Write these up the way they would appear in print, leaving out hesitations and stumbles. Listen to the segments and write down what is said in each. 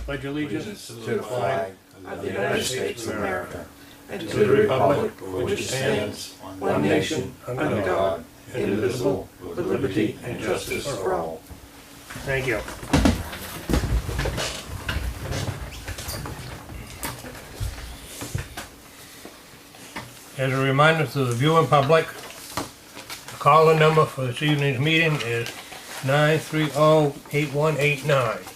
pledge allegiance to the flag of the United States of America, and to the republic for which it stands, one nation, under God, indivisible, with liberty and justice for all. Thank you. As a reminder to the viewing public, the call-in number for this evening's meeting is 930-8189.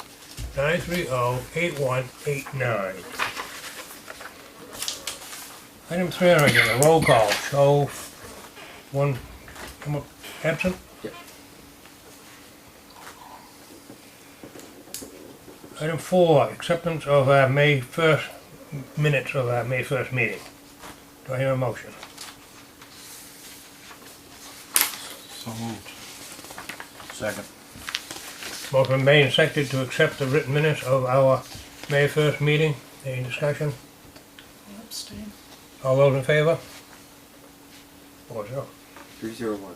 930-8189. Item 3 on our agenda, roll call. Show one absent. Yep. Item 4, acceptance of our May 1st minutes of our May 1st meeting. Do I hear a motion? So moved. Second. Motion made and seconded to accept the written minutes of our May 1st meeting. Any discussion? Abstain. All those in favor? 4-0. 301.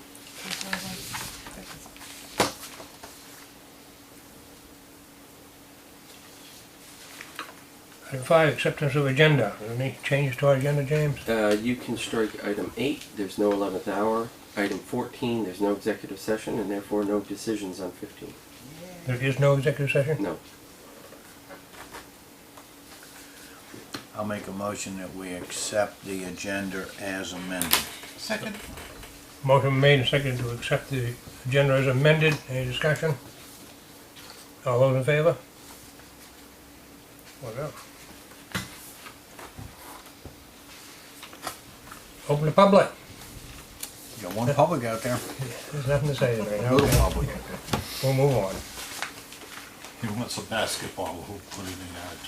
Item 5, acceptance of agenda. Are there any changes to our agenda, James? You can strike item 8, there's no 11th hour. Item 14, there's no executive session, and therefore no decisions on 15. There is no executive session? No. I'll make a motion that we accept the agenda as amended. Second. Motion made and seconded to accept the agenda as amended. Any discussion? All those in favor? 4-0. Open to public. You got one public out there. There's nothing to say tonight. Little Okay. public. We'll move on. He wants a basketball hoop put in the yard.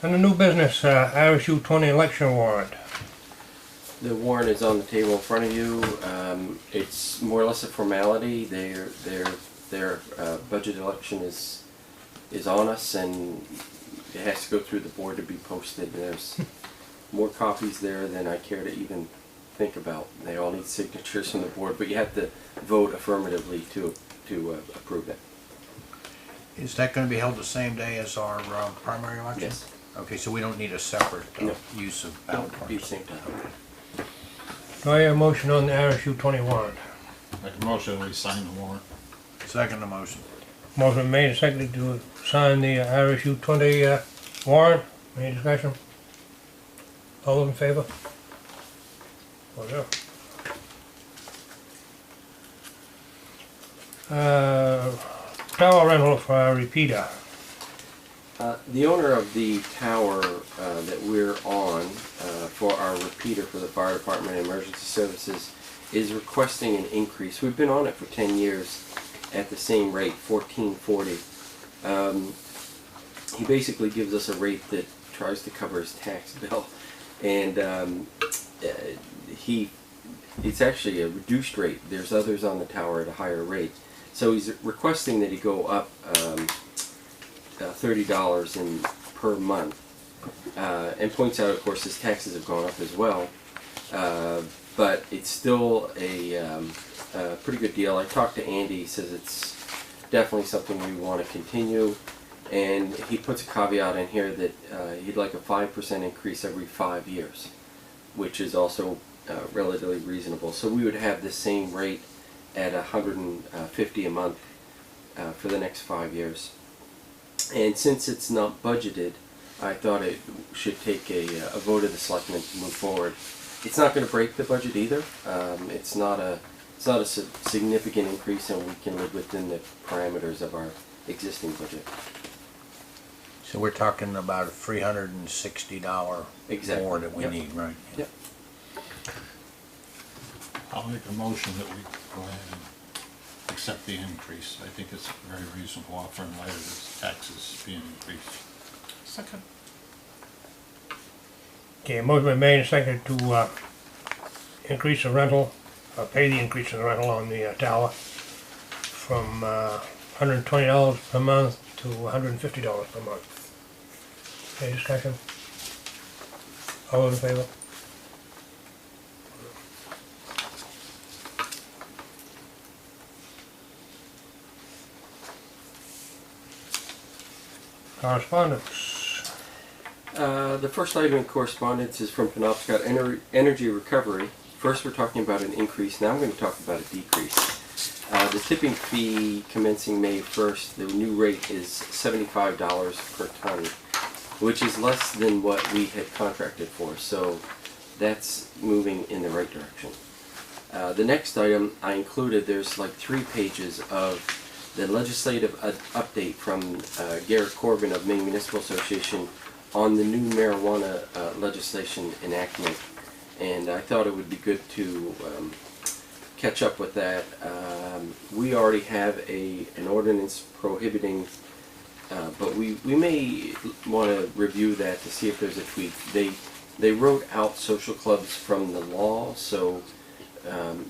Under new business, RSU 20 election warrant. The warrant is on the table in front of you. It's more or less a formality. Their budget election is on us, and it has to go through the board to be posted. There's more copies there than I care to even think about. They all need signatures from the board, but you have to vote affirmatively to approve it. Is that going to be held the same day as our primary election? Yes. Okay, so we don't need a separate No. use of It'll ballot be the cards. same time. Do I hear a motion on the RSU 20 warrant? Make a motion, we sign the warrant. Second the motion. Motion made and seconded to sign the RSU 20 warrant. Any discussion? All those in favor? 4-0. Tower rental for our repeater. The owner of the tower that we're on for our repeater for the fire department and emergency services is requesting an increase. We've been on it for 10 years at the same rate, $14.40. He basically gives us a rate that tries to cover his tax bill, and it's actually a reduced rate. There's others on the tower at a higher rate. So he's requesting that he go up $30 per month, and points out, of course, his taxes have gone up as well, but it's still a pretty good deal. I talked to Andy. He says it's definitely something we want to continue, and he puts a caveat in here that he'd like a 5% increase every 5 years, which is also relatively reasonable. So we would have the same rate at $150 a month for the next 5 years. And since it's not budgeted, I thought it should take a vote of the selectmen to move forward. It's not going to break the budget either. It's not a significant increase, and we can live within the parameters of our existing budget. So we're talking about a $360 Exactly. more that we Yep. need, right? Yep. I'll make a motion that we go ahead and accept the increase. I think it's a very reasonable offer in light of the taxes being increased. Second. Okay, motion been made and seconded to increase the rental, pay the increase in the rental on the tower from $120 per month to $150 per month. Any discussion? All those in favor? Correspondence. The first item in correspondence is from Penobscot Energy Recovery. First, we're talking about an increase. Now I'm going to talk about a decrease. The tipping fee commencing May 1st, the new rate is $75 per ton, which is less than what we had contracted for. So that's moving in the right direction. The next item I included, there's like 3 pages of the legislative update from Garrett Corbin of Maine Municipal Association on the new marijuana legislation enactment. And I thought it would be good to catch up with that. We already have an ordinance prohibiting, but we may want to review that to see if there's a tweak. They wrote out social clubs from the law, so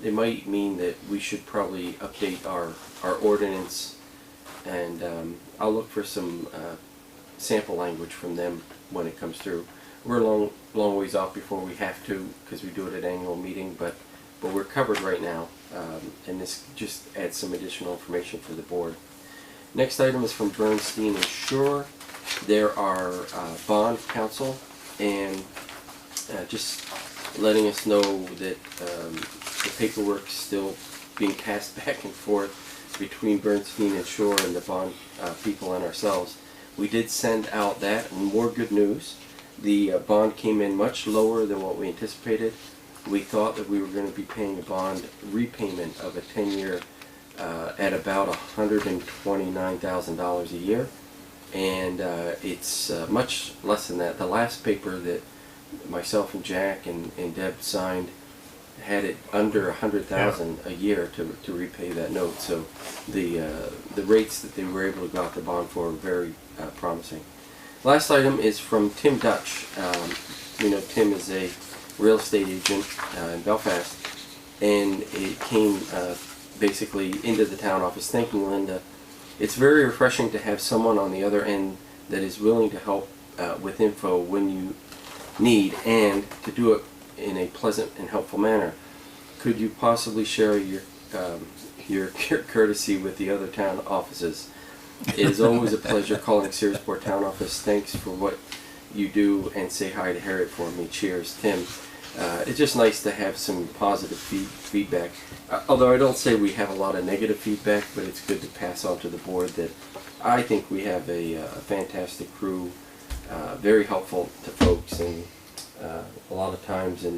it might mean that we should probably update our ordinance, and I'll look for some sample language from them when it comes through. We're a long ways off before we have to, because we do it at annual meeting, but we're covered right now, and this just adds some additional information for the board. Next item is from Bernstein and Shore. They're our bond counsel, and just letting us know that the paperwork's still being passed back and forth between Bernstein and Shore and the bond people and ourselves. We did send out that, and more good news. The bond came in much lower than what we anticipated. We thought that we were going to be paying a bond repayment of a 10-year at about $129,000 a year, and it's much less than that. The last paper that myself and Jack and Deb signed had it under $100,000 a year to repay that note. So the rates that they were able to go out the bond for are very promising. Last item is from Tim Dutch. You know, Tim is a real estate agent in Belfast, and it came basically into the town office. Thank you, Linda. It's very refreshing to have someone on the other end that is willing to help with info when you need, and to do it in a pleasant and helpful manner. Could you possibly share your courtesy with the other town offices? It is always a pleasure calling Searsport Town Office. Thanks for what you do, and say hi to Harriet for me. Cheers, Tim. It's just nice to have some positive feedback. Although I don't say we have a lot of negative feedback, but it's good to pass on to the board that I think we have a fantastic crew, very helpful to folks, and a lot of times a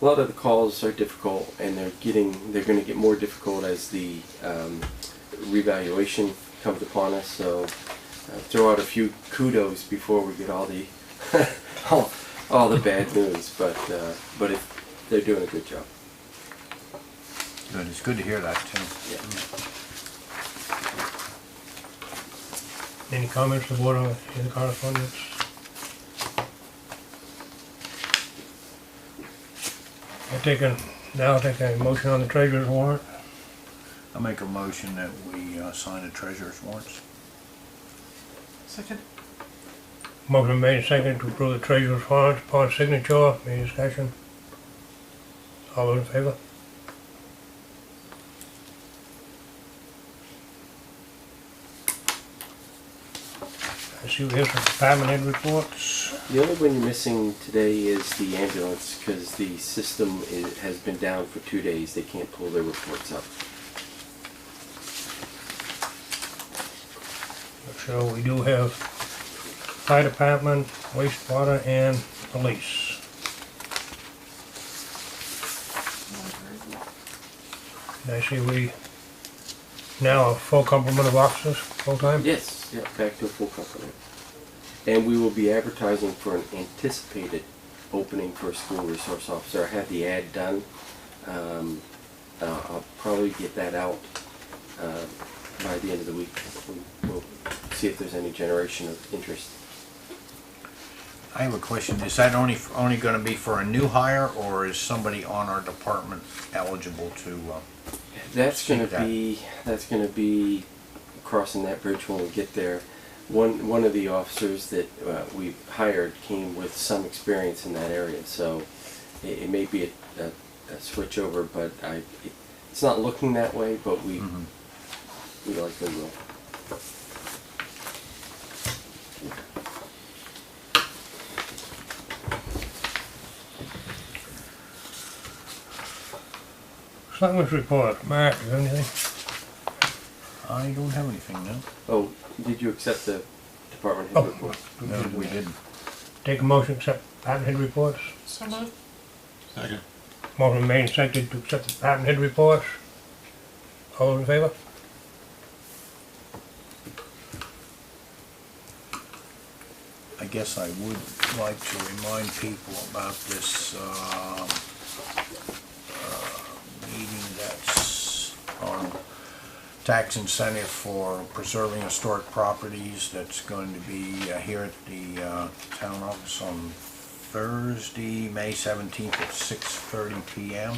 lot of the calls are difficult, and they're going to get more difficult as the revaluation comes upon us. So throw out a few kudos before we get all the all the bad news, but they're doing a good job. Good, it's good to hear that too. Yeah. Any comments from the board on the correspondence? I'll take a motion on the treasurer's warrant. I'll make a motion that we sign the treasurer's warrants. Second. Motion made and seconded to approve the treasurer's warrant upon signature. Any discussion? All those in favor? I see we have some department head reports. The only one you're missing today is the ambulance, because the system has been down for 2 days. They can't pull their reports up. So we do have fire department, wastewater, and police. And I see we now have full complement of officers, full-time? Yes, yeah, back to a full complement. And we will be advertising for an anticipated opening for a school resource officer. I had the ad done. I'll probably get that out by the end of the week. We'll see if there's any generation of interest. I have a question. Is that only going to be for a new hire, or is somebody on our department eligible to? That's going to be crossing that bridge when we get there. One of the officers that we hired came with some experience in that area, so it may be a switch over, but it's not looking that way. But we likely will. Selectmen's report. Mark, you have anything? I don't have anything now. Oh, did you accept the department head report? No, we didn't. Take a motion, accept department head reports. So moved. Second. Motion made and seconded to accept the department head reports. All those in favor? I guess I would like to remind people about this meeting that's on tax incentive for preserving historic properties that's going to be here at the town office on Thursday, May 17th at 6:30 p.m.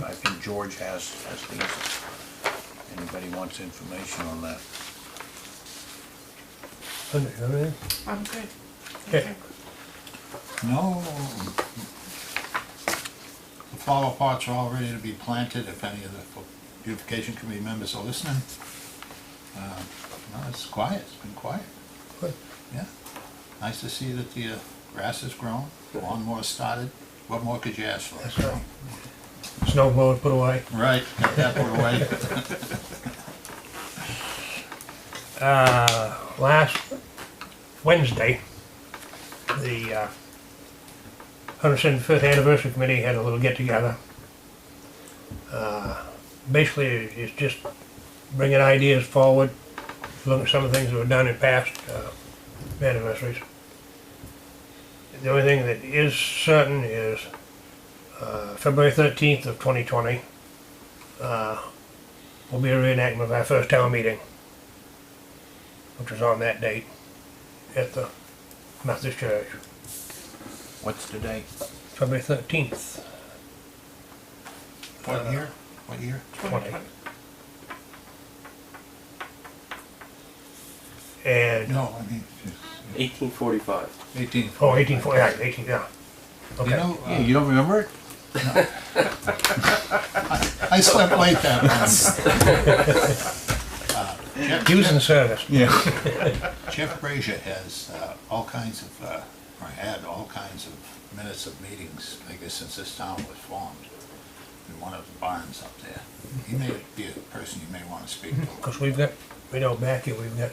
I think George has these. Anybody wants information on that? Linda, you have anything? I'm good. Okay. No. The flower pots are all ready to be planted if any of the beautification committee members are listening. No, it's quiet, it's been quiet. Good. Yeah. Nice to see that the grass has grown, lawnmower started. What more could you ask for? That's right. Snow blowers put away. Right, got that put away. Last Wednesday, the 175th Anniversary Committee had a little get-together. Basically, it's just bringing ideas forward, looking at some of the things that were done in past anniversaries. The only thing that is certain is February 13th of 2020 will be a reenactment of our first town meeting, which was on that date at the Methodist Church. What's the date? February 13th. What year? What year? 20. And, No, I mean, 1845. 18. oh, 1840, yeah, 18, yeah. You Okay. know, Yeah, you don't remember it? I slept late that night. He was in the service. Yeah. Jeff Brazier has all kinds of, or had all kinds of minutes of meetings, I guess, since this town was formed, in one of the barns up there. He may be a person you may want to speak to. Because we've got, we know back here, we've got,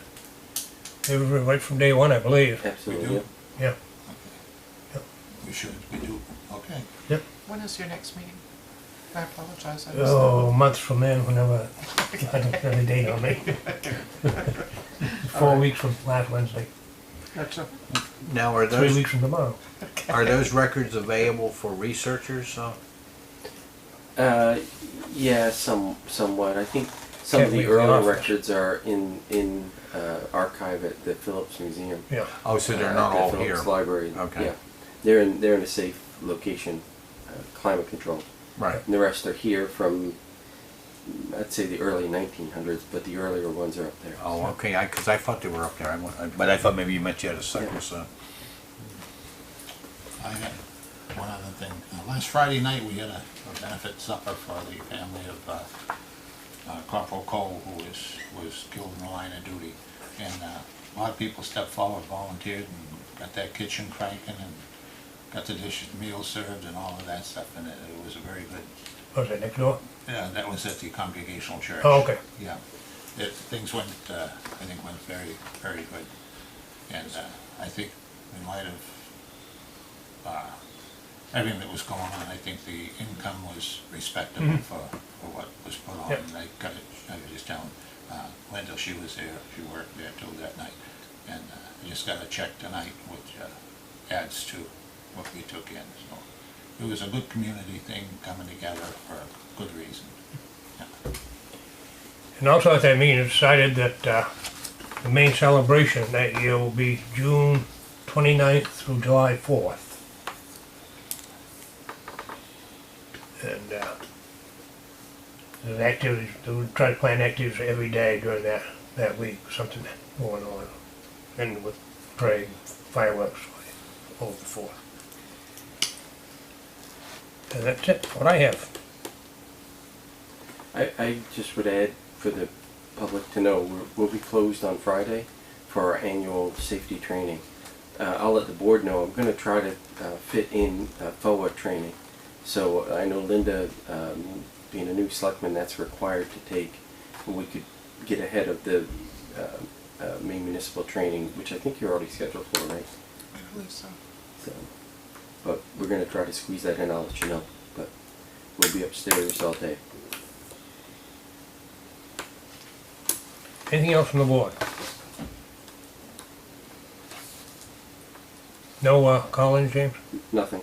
they were right from day one, I believe. Absolutely. We do? Yeah. Yeah. Okay. We should, we do, okay. When is your next meeting? I apologize. I missed Oh, months from then, whenever, I don't have the date on me. 4 weeks from last Wednesday, that. Gotcha. Now, are 3 those weeks from tomorrow. records available for researchers? Yeah, somewhat. I think some Can't of the leave the earlier office. records are in archive at the Phillips Museum. Yeah. Oh, so they're at not the all Phillips here. Library. Okay. Yeah, they're in a safe location, climate controlled. Right. And the rest are here from, I'd say, the early 1900s, but the earlier ones are up there. Oh, okay, because I thought they were up there, but I thought maybe you meant you had a second, so. I had one other thing. Last Friday night, we had a benefit supper for the family of Corporal Cole, who was killed in the line of duty. And a lot of people stepped forward, volunteered, and got that kitchen cranking, and got the dishes, meals served, and all of that stuff. And it was a very good. Was it next door? Yeah, that was at the Congregational Church. Oh, okay. Yeah, things went, I think, went very, very good. And I think in light of everything that was going on, I think the income was respectable for what was put on. Yep. And I was just telling Linda, she was there, she worked there too that night. And I just got a check tonight, which adds to what we took in. So it was a good community thing coming together for a good reason. Yeah. And also at that meeting, it decided that the main celebration that year will be June 29th through July 4th. And there's activities, we'll try to plan activities every day during that week, something going on. And with parade, fireworks over the 4th. And that's it, what I have. I just would add for the public to know, we'll be closed on Friday for our annual safety training. I'll let the board know, I'm going to try to fit in FOA training. So I know Linda being a new selectman, that's required to take, and we could get ahead of the Maine municipal training, which I think you're already scheduled for, right? I believe so. So, but we're going to try to squeeze that in. I'll let you know. But we'll be upstairs all day. Anything else from the board? No call-in, James? Nothing.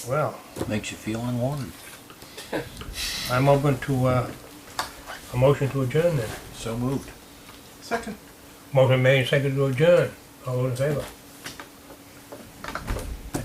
Well, Makes you feel unwanted. I'm open to a motion to adjourn then. So moved. Second. Motion made and seconded to adjourn. All those in favor?